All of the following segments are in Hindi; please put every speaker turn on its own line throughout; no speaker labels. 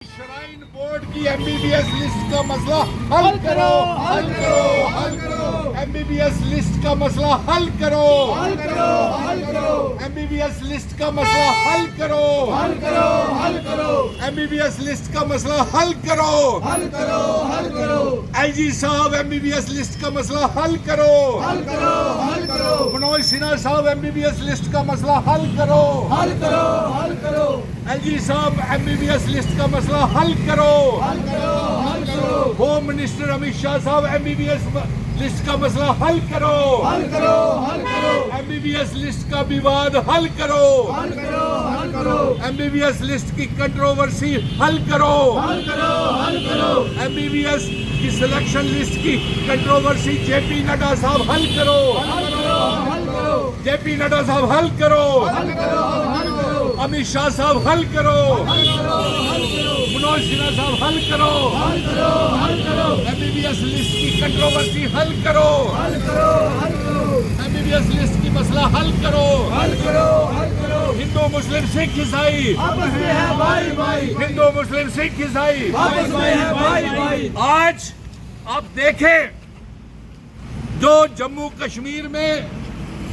श्राइन बोर्ड की एमबीबीएस लिस्ट का मसला हल करो, हल करो, हल करो। एमबीबीएस लिस्ट का मसला हल करो, हल करो, हल करो। एमबीबीएस लिस्ट का मसला हल करो, हल करो, हल करो। एमबीबीएस लिस्ट का मसला हल करो, हल करो, हल करो। आईजी साहब एमबीबीएस लिस्ट का मसला हल करो, हल करो, हल करो। मनोज सिन्हा साहब एमबीबीएस लिस्ट का मसला हल करो, हल करो, हल करो। एलजी साहब एमबीबीएस लिस्ट का मसला हल करो, हल करो, हल करो। होम मिनिस्टर अमित शाह साहब एमबीबीएस लिस्ट का मसला हल करो, हल करो, हल करो। एमबीबीएस लिस्ट का विवाद हल करो, हल करो, हल करो। एमबीबीएस लिस्ट की कंट्रोवर्सी हल करो, हल करो, हल करो। एमबीबीएस की सिलेक्शन लिस्ट की कंट्रोवर्सी जेपी नड्डा साहब हल करो, हल करो, हल करो। जेपी नड्डा साहब हल करो, हल करो, हल करो। अमित शाह साहब हल करो, हल करो, हल करो। मनोज सिन्हा साहब हल करो, हल करो, हल करो। एमबीबीएस लिस्ट की कंट्रोवर्सी हल करो, हल करो, हल करो। एमबीबीएस लिस्ट की मसला हल करो, हल करो, हल करो। हिंदू मुस्लिम सिख ईसाई आपस में है भाई भाई। हिंदू मुस्लिम सिख ईसाई आपस में है भाई भाई। आज आप देखें जो जम्मू कश्मीर में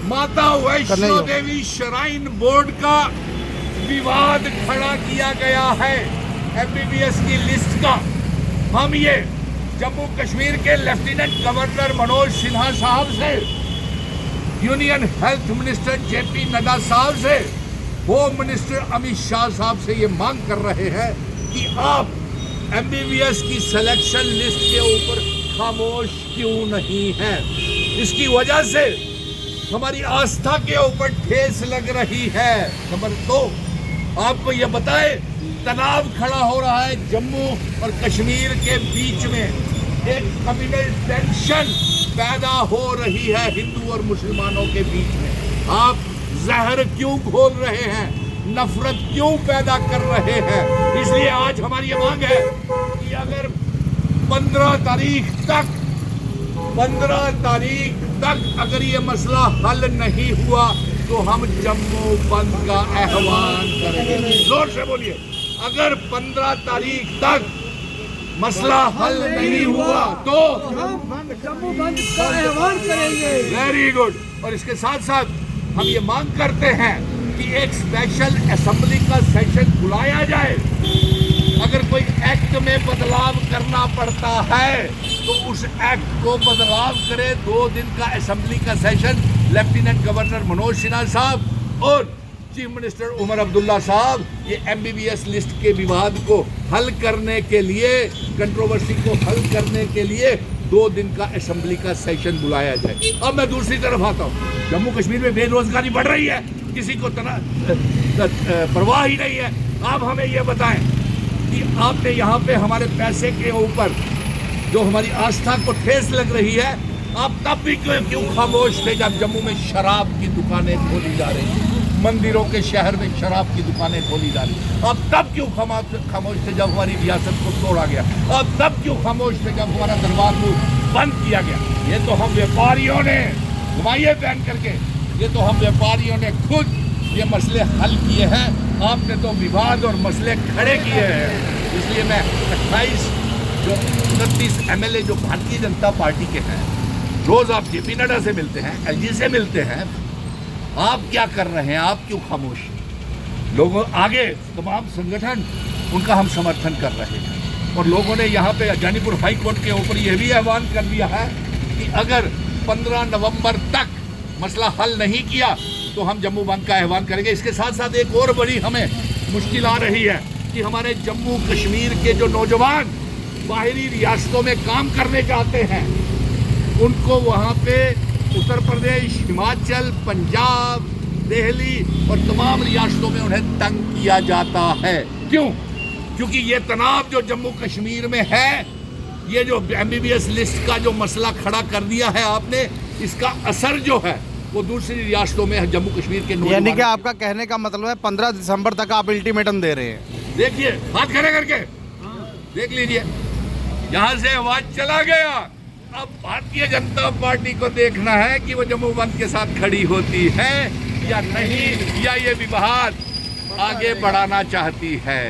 माता वैष्णो देवी श्राइन बोर्ड का विवाद खड़ा किया गया है एमबीबीएस की लिस्ट का। हम ये जम्मू कश्मीर के लेफ्टिनेंट गवर्नर मनोज सिन्हा साहब से, union health minister JP Nadda साहब से, होम मिनिस्टर अमित शाह साहब से ये मांग कर रहे हैं कि आप एमबीबीएस की सिलेक्शन लिस्ट के ऊपर खामोश क्यों नहीं हैं। इसकी वजह से हमारी आस्था के ऊपर ठेस लग रही है। नंबर 2, आपको ये बताए तनाव खड़ा हो रहा है जम्मू और कश्मीर के बीच में। एक कम्युनल टेंशन पैदा हो रही है हिंदू और मुसलमानों के बीच में। आप जहर क्यों घोल रहे हैं, नफरत क्यों पैदा कर रहे हैं। इसलिए आज हमारी ये मांग है कि अगर 15 तारीख तक अगर ये मसला हल नहीं हुआ तो हम जम्मू बंद का आह्वान करेंगे। जोर से बोलिए। अगर 15 तारीख तक मसला हल नहीं हुआ तो
हम जम्मू बंद का आह्वान करेंगे।
Very good. और इसके साथ साथ हम ये मांग करते हैं कि एक स्पेशल असेंबली का सेशन बुलाया जाए। अगर कोई एक्ट में बदलाव करना पड़ता है तो उस एक्ट को बदलाव करे। 2 दिन का असेंबली का session lieutenant governor Manoj Sinha साहब और चीफ मिनिस्टर उमर अब्दुल्ला साहब ये एमबीबीएस लिस्ट के विवाद को हल करने के लिए, कंट्रोवर्सी को हल करने के लिए 2 दिन का असेंबली का सेशन बुलाया जाए। अब मैं दूसरी तरफ आता हूँ। जम्मू कश्मीर में बेरोजगारी बढ़ रही है, किसी को परवाह ही नहीं है। आप हमें ये बताएं कि आपने यहाँ पे हमारे पैसे के ऊपर जो हमारी आस्था को ठेस लग रही है, आप तब भी क्यों खामोश थे जब जम्मू में शराब की दुकानें खोली जा रही हैं, मंदिरों के शहर में शराब की दुकानें खोली जा रही। आप तब क्यों खामोश थे जब हमारी रियासत को तोड़ा गया। आप तब क्यों खामोश थे जब हमारा दरबार मुल्क बंद किया गया। ये तो हम व्यापारियों ने, घुमाइए बैन करके, ये तो हम व्यापारियों ने खुद ये मसले हल किए हैं। आपने तो विवाद और मसले खड़े किए हैं। इसलिए मैं 29 एमएलए जो भारतीय जनता पार्टी के हैं, रोज आप जेपी नड्डा से मिलते हैं, एलजी से मिलते हैं, आप क्या कर रहे हैं, आप क्यों खामोश। लोगों आगे तमाम संगठन, उनका हम समर्थन कर रहे हैं। और लोगों ने यहाँ पे जानीपुर हाई कोर्ट के ऊपर यह भी आह्वान कर दिया है कि अगर 15 नवंबर तक मसला हल नहीं किया तो हम जम्मू बंद का आह्वान करेंगे। इसके साथ साथ एक और बड़ी हमें मुश्किल आ रही है कि हमारे जम्मू कश्मीर के जो नौजवान बाहरी रियासतों में काम करने जाते हैं, उनको वहाँ पे उत्तर प्रदेश, हिमाचल, पंजाब, दिल्ली और तमाम रियासतों में उन्हें तंग किया जाता है। क्यों? क्योंकि ये तनाव जो जम्मू कश्मीर में है, ये जो एमबीबीएस लिस्ट का जो मसला खड़ा कर दिया है आपने, इसका असर जो है वो दूसरी रियासतों में जम्मू कश्मीर के,
यानी कि आपका कहने का मतलब है 15 दिसंबर तक आप अल्टीमेटम दे रहे हैं।
देखिए हाथ खड़े करके देख लीजिए, यहाँ से आवाज चला गया। अब भारतीय जनता पार्टी को देखना है कि वो जम्मू बंद के साथ खड़ी होती है या नहीं, या ये विवाद आगे बढ़ाना चाहती है।